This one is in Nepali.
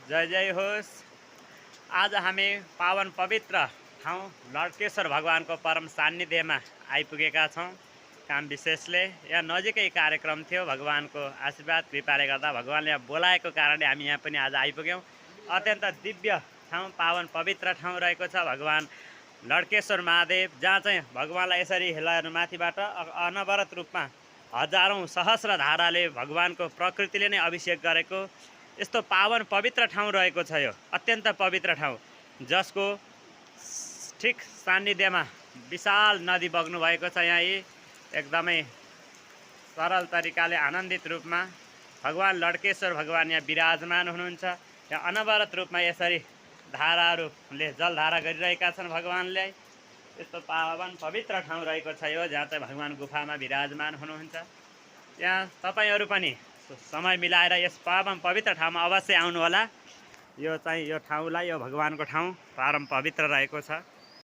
जय जय होस्। आज हामी पावन पवित्र ठाउँ लड्केश्वर भगवानको परम सान्निध्यमा आइपुगेका छौँ। काम विशेषले यहाँ नजिकै कार्यक्रम थियो। भगवानको आशीर्वाद कृपाले गर्दा भगवानले यहाँ बोलाएको कारणले हामी यहाँ पनि आज आइपुग्यौँ। अत्यन्त दिव्य ठाउँ, पावन पवित्र ठाउँ रहेको छ भगवान लड्केश्वर महादेव, जहाँ चाहिँ भगवानलाई यसरी हेलाएर माथिबाट अनवरत रूपमा हजारौँ सहस्र धाराले भगवानको प्रकृतिले नै अभिषेक गरेको यस्तो पावन पवित्र ठाउँ रहेको छ। यो अत्यन्त पवित्र ठाउँ, जसको ठिक सान्निध्यमा विशाल नदी बग्नु भएको छ। यहाँ एकदमै सरल तरिकाले आनन्दित रूपमा भगवान लड्केश्वर भगवान यहाँ विराजमान हुनुहुन्छ। यहाँ अनवरत रूपमा यसरी धाराहरूले जलधारा गरिरहेका छन् भगवानले। यस्तो पावन पवित्र ठाउँ रहेको छ यो, जहाँ चाहिँ भगवान गुफामा विराजमान हुनुहुन्छ। यहाँ तपाईहरू पनि समय मिलाएर यस पावन पवित्र ठाउँमा अवश्य आउनुहोला। यो ठाउँलाई, यो भगवानको ठाउँ परम पवित्र रहेको छ।